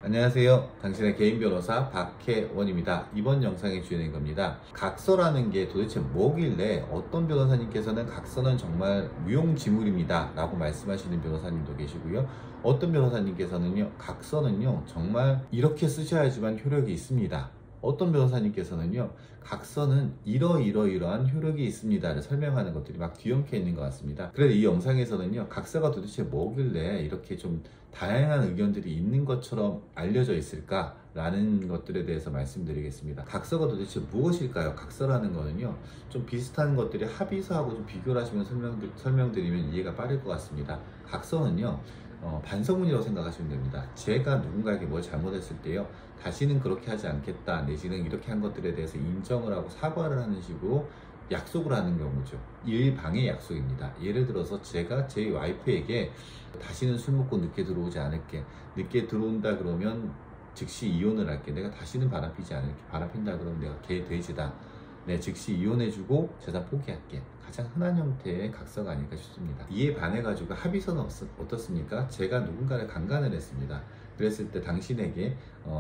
안녕하세요. 당신의 개인 변호사 박혜원입니다. 이번 영상의 주인인 겁니다. 각서라는 게 도대체 뭐길래 어떤 변호사님께서는 각서는 정말 무용지물입니다 라고 말씀하시는 변호사님도 계시고요. 어떤 변호사님께서는요, 각서는요 정말 이렇게 쓰셔야지만 효력이 있습니다. 어떤 변호사님께서는요, 각서는 이러이러이러한 효력이 있습니다를 설명하는 것들이 막 뒤엉켜 있는 것 같습니다. 그래서 이 영상에서는요, 각서가 도대체 뭐길래 이렇게 좀 다양한 의견들이 있는 것처럼 알려져 있을까? 라는 것들에 대해서 말씀드리겠습니다. 각서가 도대체 무엇일까요? 각서라는 거는요, 좀 비슷한 것들이 합의서하고 좀 비교를 하시면 설명드리면 이해가 빠를 것 같습니다. 각서는요, 반성문이라고 생각하시면 됩니다. 제가 누군가에게 뭘 잘못했을 때요, 다시는 그렇게 하지 않겠다, 내지는 이렇게 한 것들에 대해서 인정을 하고 사과를 하는 식으로 약속을 하는 경우죠. 일방의 약속입니다. 예를 들어서 제가 제 와이프에게 다시는 술 먹고 늦게 들어오지 않을게, 늦게 들어온다 그러면 즉시 이혼을 할게, 내가 다시는 바람 피지 않을게, 바람 핀다 그러면 내가 개 돼지다, 네, 즉시 이혼해주고 재산 포기할게. 가장 흔한 형태의 각서가 아닐까 싶습니다. 이에 반해가지고 합의서는 어떻습니까? 제가 누군가를 강간을 했습니다. 그랬을 때 당신에게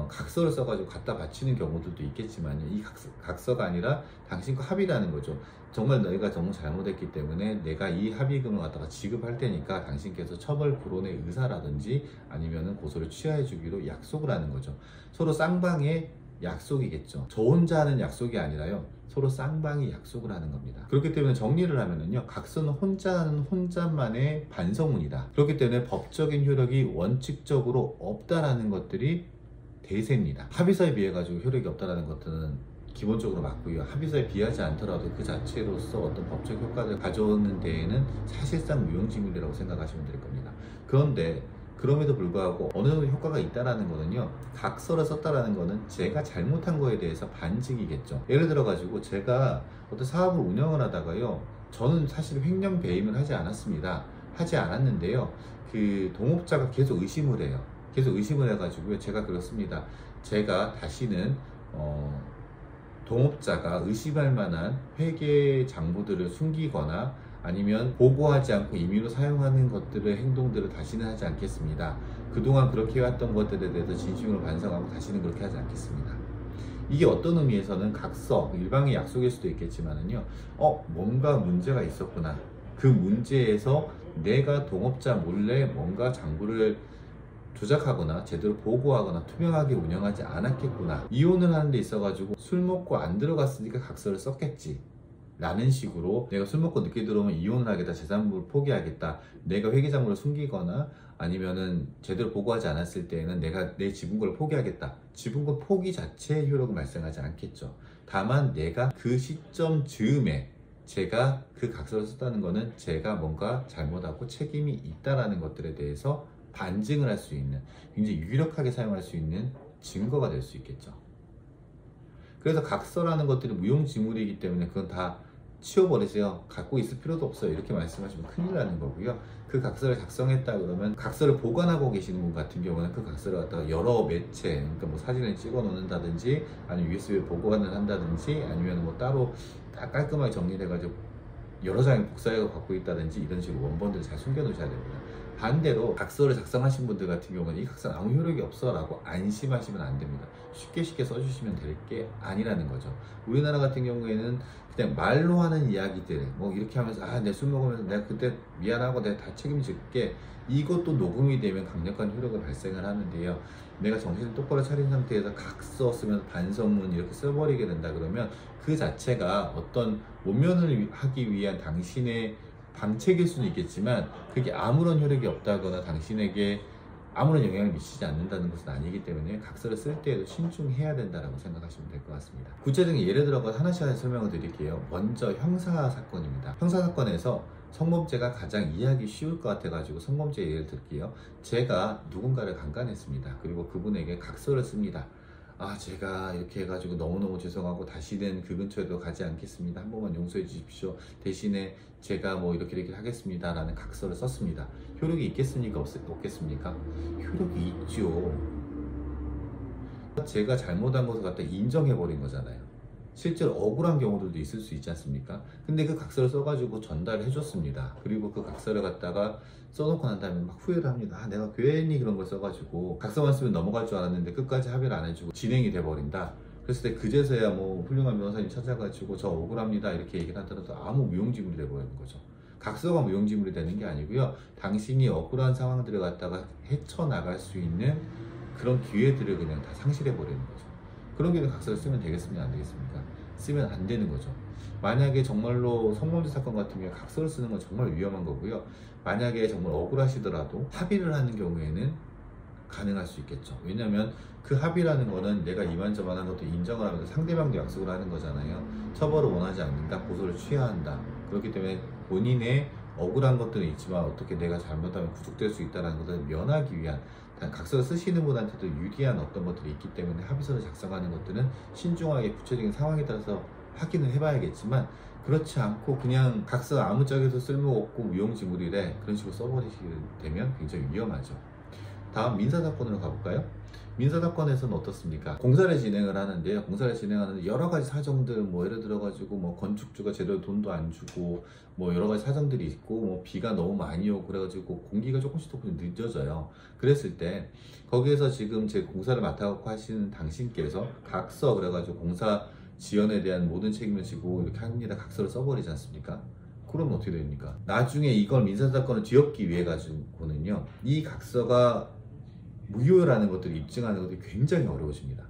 각서를 써가지고 갖다 바치는 경우들도 있겠지만, 이 각서가 아니라 당신과 합의라는 거죠. 정말 너희가 정말 잘못했기 때문에 내가 이 합의금을 갖다가 지급할 테니까 당신께서 처벌 불원의 의사라든지 아니면은 고소를 취하해 주기로 약속을 하는 거죠. 서로 쌍방의 약속이겠죠. 저 혼자 하는 약속이 아니라요, 서로 쌍방이 약속을 하는 겁니다. 그렇기 때문에 정리를 하면은요, 각서는 혼자 하는 혼자만의 반성문이다. 그렇기 때문에 법적인 효력이 원칙적으로 없다라는 것들이 대세입니다. 합의서에 비해 가지고 효력이 없다라는 것들은 기본적으로 맞고요. 합의서에 비하지 않더라도 그 자체로서 어떤 법적 효과를 가져오는 데에는 사실상 무용지물이라고 생각하시면 될 겁니다. 그런데 그럼에도 불구하고 어느 정도 효과가 있다라는 거는요, 각서를 썼다라는 거는 제가 잘못한 거에 대해서 반증이겠죠. 예를 들어 가지고 제가 어떤 사업을 운영을 하다가요, 저는 사실 횡령 배임을 하지 않았습니다. 하지 않았는데요, 그 동업자가 계속 의심을 해요. 계속 의심을 해가지고요, 제가 그렇습니다. 제가 다시는 동업자가 의심할 만한 회계 장부들을 숨기거나 아니면 보고하지 않고 임의로 사용하는 것들의 행동들을 다시는 하지 않겠습니다. 그동안 그렇게 해왔던 것들에 대해서 진심으로 반성하고 다시는 그렇게 하지 않겠습니다. 이게 어떤 의미에서는 각서, 일방의 약속일 수도 있겠지만은요, 뭔가 문제가 있었구나, 그 문제에서 내가 동업자 몰래 뭔가 장부를 조작하거나 제대로 보고하거나 투명하게 운영하지 않았겠구나, 이혼을 하는 데 있어가지고 술 먹고 안 들어갔으니까 각서를 썼겠지 라는 식으로, 내가 술 먹고 늦게 들어오면 이혼을 하겠다, 재산부를 포기하겠다, 내가 회계장부를 숨기거나 아니면은 제대로 보고하지 않았을 때에는 내가 내 지분권을 포기하겠다, 지분권 포기 자체의 효력은 발생하지 않겠죠. 다만 내가 그 시점 즈음에 제가 그 각서를 썼다는 거는 제가 뭔가 잘못하고 책임이 있다라는 것들에 대해서 반증을 할 수 있는, 굉장히 유력하게 사용할 수 있는 증거가 될 수 있겠죠. 그래서 각서라는 것들이 무용지물이기 때문에 그건 다 치워버리세요, 갖고 있을 필요도 없어요, 이렇게 말씀하시면 큰일 나는 거고요. 그 각서를 작성했다 그러면 각서를 보관하고 계시는 분 같은 경우는 그 각서를 갖다가 여러 매체, 그러니까 뭐 사진을 찍어 놓는다든지 아니면 USB에 보관을 한다든지 아니면 뭐 따로 딱 깔끔하게 정리를 해가지고 여러 장을 복사해서 갖고 있다든지 이런 식으로 원본들을 잘 숨겨 놓으셔야 됩니다. 반대로 각서를 작성하신 분들 같은 경우는 이 각서는 아무 효력이 없어 라고 안심하시면 안 됩니다. 쉽게 써주시면 될 게 아니라는 거죠. 우리나라 같은 경우에는 그냥 말로 하는 이야기들, 뭐 이렇게 하면서 내 술 먹으면서 내가 그때 미안하고 내가 다 책임질게, 이것도 녹음이 되면 강력한 효력을 발생을 하는데요, 내가 정신을 똑바로 차린 상태에서 각서 쓰면서 반성문 이렇게 써버리게 된다 그러면 그 자체가 어떤 모면을 하기 위한 당신의 방책일 수는 있겠지만 그게 아무런 효력이 없다거나 당신에게 아무런 영향을 미치지 않는다는 것은 아니기 때문에 각서를 쓸 때에도 신중해야 된다고 생각하시면 될 것 같습니다. 구체적인 예를 들어서 하나씩 설명을 드릴게요. 먼저 형사사건입니다. 형사사건에서 성범죄가 가장 이해하기 쉬울 것 같아가지고 성범죄 예를 들게요. 제가 누군가를 강간했습니다. 그리고 그분에게 각서를 씁니다. 제가 이렇게 해가지고 너무너무 죄송하고 다시는 그 근처에도 가지 않겠습니다, 한 번만 용서해 주십시오, 대신에 제가 뭐 이렇게 하겠습니다 라는 각서를 썼습니다. 효력이 있겠습니까? 없겠습니까? 효력이 있죠. 제가 잘못한 것을 갖다 인정해 버린 거잖아요. 실제로 억울한 경우들도 있을 수 있지 않습니까? 근데 그 각서를 써가지고 전달을 해줬습니다. 그리고 그 각서를 갖다가 써놓고 난 다음에 막 후회를 합니다. 아, 내가 괜히 그런 걸 써가지고 각서만 쓰면 넘어갈 줄 알았는데 끝까지 합의를 안 해주고 진행이 돼버린다. 그랬을 때 그제서야 뭐 훌륭한 변호사님 찾아가지고 저 억울합니다 이렇게 얘기를 하더라도 아무 무용지물이 돼버리는 거죠. 각서가 무용지물이 되는 게 아니고요. 당신이 억울한 상황들을 갖다가 헤쳐나갈 수 있는 그런 기회들을 그냥 다 상실해버리는 거죠. 그런 경우에 각서를 쓰면 되겠습니까? 안 되겠습니까? 쓰면 안 되는 거죠. 만약에 정말로 성범죄 사건 같은 경우에 각서를 쓰는 건 정말 위험한 거고요. 만약에 정말 억울하시더라도 합의를 하는 경우에는 가능할 수 있겠죠. 왜냐하면 그 합의라는 거는 내가 이만저만한 것도 인정을 하면서 상대방도 약속을 하는 거잖아요. 처벌을 원하지 않는다, 고소를 취해야 한다. 그렇기 때문에 본인의 억울한 것들은 있지만 어떻게 내가 잘못하면 구속될 수 있다는 것을 면하기 위한, 각서를 쓰시는 분한테도 유리한 어떤 것들이 있기 때문에 합의서를 작성하는 것들은 신중하게 구체적인 상황에 따라서 확인을 해봐야겠지만, 그렇지 않고 그냥 각서 아무짝에도 쓸모없고 무용지물이래 그런 식으로 써버리시게 되면 굉장히 위험하죠. 다음 민사사건으로 가볼까요? 민사사건에서는 어떻습니까? 공사를 진행을 하는데요. 공사를 진행하는데 여러 가지 사정들, 뭐 예를 들어가지고 뭐 건축주가 제대로 돈도 안 주고 뭐 여러 가지 사정들이 있고 뭐 비가 너무 많이 오고 그래가지고 공기가 조금씩 늦어져요. 그랬을 때 거기에서 지금 제 공사를 맡아갖고 하시는 당신께서 각서 그래가지고 공사 지연에 대한 모든 책임을 지고 이렇게 합니다. 각서를 써버리지 않습니까? 그럼 어떻게 됩니까? 나중에 이걸 민사사건을 뒤엎기 위해 가지고는요, 이 각서가 무효라는 것들을 입증하는 것들이 굉장히 어려워집니다.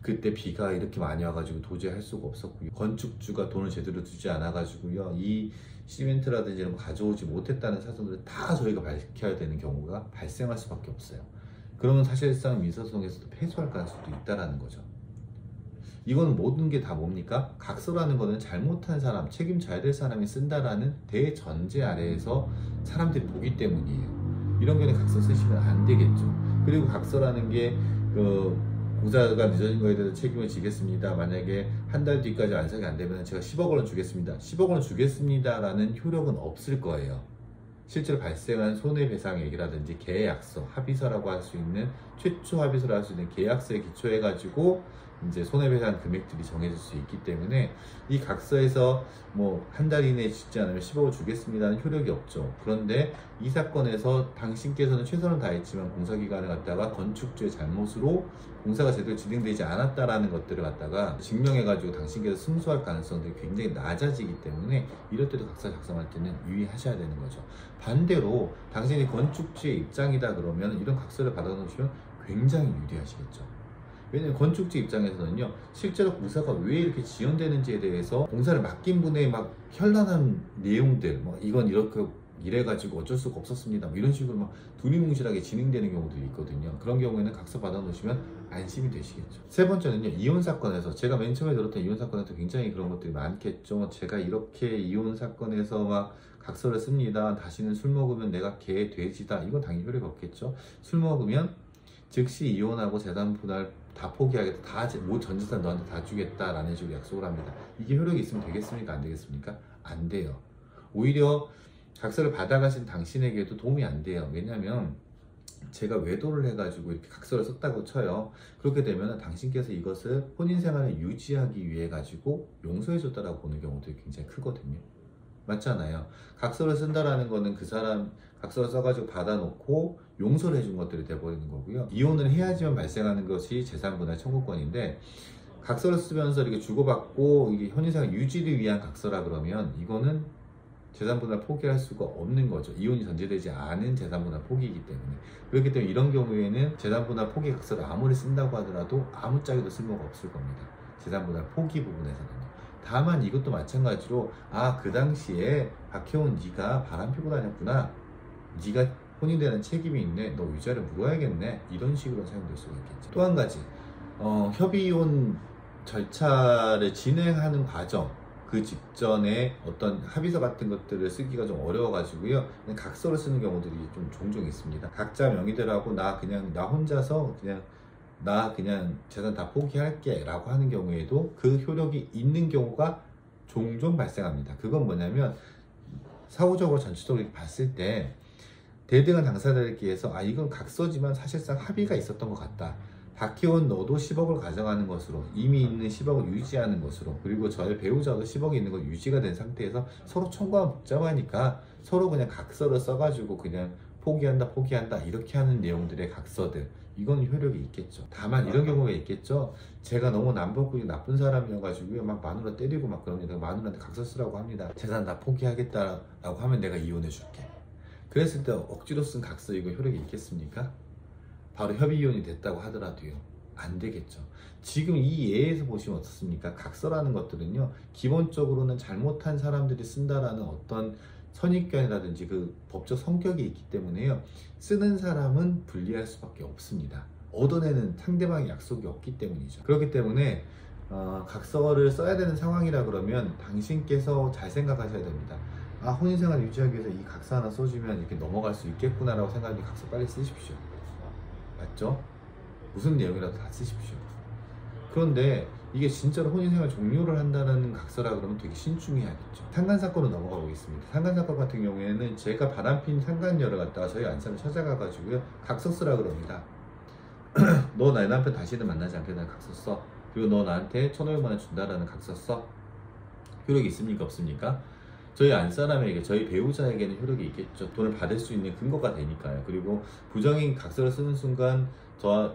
그때 비가 이렇게 많이 와가지고 도저히 할 수가 없었고요. 건축주가 돈을 제대로 주지 않아가지고요, 이 시멘트라든지 이런 거 가져오지 못했다는 사정들을 다 저희가 밝혀야 되는 경우가 발생할 수밖에 없어요. 그러면 사실상 민사소송에서도 패소할 가능성도 있다라는 거죠. 이거는 모든 게 다 뭡니까? 각서라는 거는 잘못한 사람, 책임져야 될 사람이 쓴다라는 대전제 아래에서 사람들이 보기 때문이에요. 이런 경우에 각서 쓰시면 안 되겠죠. 그리고 각서라는 게 공사가 늦어진 거에 대해서 책임을 지겠습니다. 만약에 한 달 뒤까지 완성이 안 되면 제가 10억 원을 주겠습니다. 10억 원을 주겠습니다라는 효력은 없을 거예요. 실제로 발생한 손해배상액이라든지 계약서, 합의서라고 할 수 있는, 최초 합의서라고 할 수 있는 계약서에 기초해 가지고 이제 손해배상 금액들이 정해질 수 있기 때문에 이 각서에서 뭐 한 달 이내에 짓지 않으면 10억을 주겠습니다는 효력이 없죠. 그런데 이 사건에서 당신께서는 최선을 다했지만 공사기간을 갖다가 건축주의 잘못으로 공사가 제대로 진행되지 않았다라는 것들을 갖다가 증명해가지고 당신께서 승소할 가능성들이 굉장히 낮아지기 때문에 이럴 때도 각서 작성할 때는 유의하셔야 되는 거죠. 반대로 당신이 건축주의 입장이다 그러면 이런 각서를 받아놓으시면 굉장히 유리하시겠죠. 왜냐면 건축주 입장에서는요, 실제로 공사가 왜 이렇게 지연되는지에 대해서 공사를 맡긴 분의 막 현란한 내용들, 뭐 이건 이렇게 이래가지고 어쩔 수가 없었습니다, 뭐 이런 식으로 막 두리뭉실하게 진행되는 경우들이 있거든요. 그런 경우에는 각서 받아놓으시면 안심이 되시겠죠. 세 번째는요, 이혼 사건에서, 제가 맨 처음에 들었던 이혼 사건에서 굉장히 그런 것들이 많겠죠. 제가 이렇게 이혼 사건에서 막 각서를 씁니다. 다시는 술 먹으면 내가 개 돼지다. 이건 당연히 효력이 없겠죠. 술 먹으면 즉시 이혼하고 재산 분할 다 포기하겠다, 다 전 재산 너한테 다 주겠다라는 식으로 약속을 합니다. 이게 효력이 있으면 되겠습니까? 안 되겠습니까? 안 돼요. 오히려 각서를 받아가신 당신에게도 도움이 안 돼요. 왜냐하면 제가 외도를 해가지고 이렇게 각서를 썼다고 쳐요. 그렇게 되면 당신께서 이것을 혼인 생활을 유지하기 위해 가지고 용서해줬다라고 보는 경우도 굉장히 크거든요. 맞잖아요. 각서를 쓴다라는 거는 그 사람 각서를 써가지고 받아놓고 용서를 해준 것들이 돼버리는 거고요. 이혼을 해야지만 발생하는 것이 재산분할 청구권인데, 각서를 쓰면서 이렇게 주고받고 이게 현인생활 유지를 위한 각서라 그러면 이거는 재산분할 포기할 수가 없는 거죠. 이혼이 전제되지 않은 재산분할 포기이기 때문에. 그렇기 때문에 이런 경우에는 재산분할 포기 각서를 아무리 쓴다고 하더라도 아무짝에도 쓸모가 없을 겁니다. 재산분할 포기 부분에서는요. 다만 이것도 마찬가지로, 아, 그 당시에 박혜원 네가 바람피고 다녔구나, 네가 혼인되는 책임이 있네, 너 위자료 물어야겠네, 이런 식으로 사용될 수가 있겠죠. 또 한 가지, 협의혼 절차를 진행하는 과정, 그 직전에 어떤 합의서 같은 것들을 쓰기가 좀 어려워가지고요, 그냥 각서를 쓰는 경우들이 좀 종종 있습니다. 각자 명의대로 하고 나 혼자서 그냥 재산 다 포기할게 라고 하는 경우에도 그 효력이 있는 경우가 종종 발생합니다. 그건 뭐냐면, 사후적으로 전체적으로 봤을 때 대등한 당사자들끼리에서, 아, 이건 각서지만 사실상 합의가 있었던 것 같다, 박혜원 너도 10억을 가져가는 것으로, 이미 있는 10억을 유지하는 것으로, 그리고 저의 배우자도 10억이 있는 거 유지가 된 상태에서 서로 청구하면 복잡하니까 서로 그냥 각서를 써가지고 그냥 포기한다 이렇게 하는 내용들의 각서들, 이건 효력이 있겠죠. 다만 이런 경우가 있겠죠. 제가 너무 남복국이 나쁜 사람이어가지고요, 막 마누라 때리고 막 그럽니다. 마누라한테 각서 쓰라고 합니다. 재산 다 포기하겠다라고 하면 내가 이혼해줄게. 그랬을 때 억지로 쓴 각서, 이거 효력이 있겠습니까? 바로 협의 이혼이 됐다고 하더라도요, 안 되겠죠. 지금 이 예에서 보시면 어떻습니까? 각서라는 것들은요, 기본적으로는 잘못한 사람들이 쓴다라는 어떤 선입견이라든지 그 법적 성격이 있기 때문에요, 쓰는 사람은 불리할 수밖에 없습니다. 얻어내는 상대방의 약속이 없기 때문이죠. 그렇기 때문에 각서를 써야 되는 상황이라 그러면 당신께서 잘 생각하셔야 됩니다. 아, 혼인생활 유지하기 위해서 이 각서 하나 써주면 이렇게 넘어갈 수 있겠구나 라고 생각하면 각서 빨리 쓰십시오. 맞죠? 무슨 내용이라도 다 쓰십시오. 그런데 이게 진짜로 혼인생활 종료를 한다는 각서라 그러면 되게 신중해야겠죠. 상간사건으로 넘어가 보겠습니다. 상간사건 같은 경우에는 제가 바람핀 상간녀를 갖다가 저희 안사를 찾아가가지고요, 각서 쓰라 그럽니다. 너 내 남편 다시는 만나지 않겠다는 각서 써. 그리고 너 나한테 1,500만 원 준다라는 각서 써. 효력이 있습니까? 없습니까? 저희 안사람에게, 저희 배우자에게는 효력이 있겠죠. 돈을 받을 수 있는 근거가 되니까요. 그리고 부정인 각서를 쓰는 순간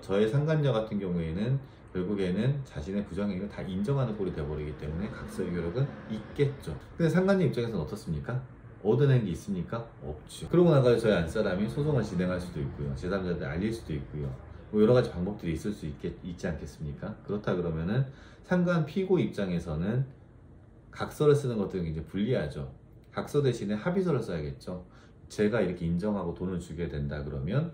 저의 상간녀 같은 경우에는 결국에는 자신의 부정행위를 다 인정하는 꼴이 되어버리기 때문에 각서의 효력은 있겠죠. 근데 상간녀 입장에서는 어떻습니까? 얻어낸 게 있습니까? 없죠. 그러고 나서 저희 안사람이 소송을 진행할 수도 있고요, 제3자한테 알릴 수도 있고요, 뭐 여러 가지 방법들이 있을 수 있지 않겠습니까? 그렇다 그러면은 상간 피고 입장에서는 각서를 쓰는 것들은 굉장히 불리하죠. 각서 대신에 합의서를 써야겠죠. 제가 이렇게 인정하고 돈을 주게 된다 그러면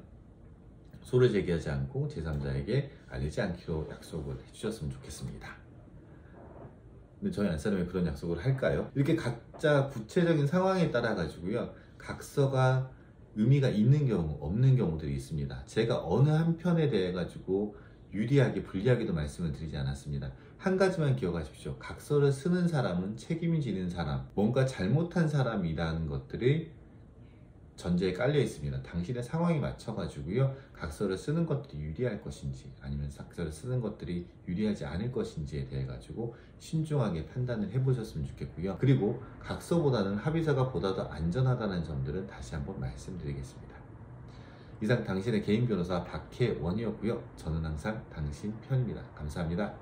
소를 제기하지 않고 제3자에게 알리지 않기로 약속을 해주셨으면 좋겠습니다. 근데 저희 안사람이 그런 약속을 할까요? 이렇게 각자 구체적인 상황에 따라 가지고요, 각서가 의미가 있는 경우, 없는 경우들이 있습니다. 제가 어느 한편에 대해 가지고 유리하게 불리하게도 말씀을 드리지 않았습니다. 한 가지만 기억하십시오. 각서를 쓰는 사람은 책임이 지는 사람, 뭔가 잘못한 사람이라는 것들이 전제에 깔려 있습니다. 당신의 상황에 맞춰 가지고요, 각서를 쓰는 것들이 유리할 것인지 아니면 각서를 쓰는 것들이 유리하지 않을 것인지에 대해 가지고 신중하게 판단을 해보셨으면 좋겠고요. 그리고 각서보다는 합의서가 보다 더 안전하다는 점들은 다시 한번 말씀드리겠습니다. 이상 당신의 개인 변호사 박혜원이었고요. 저는 항상 당신 편입니다. 감사합니다.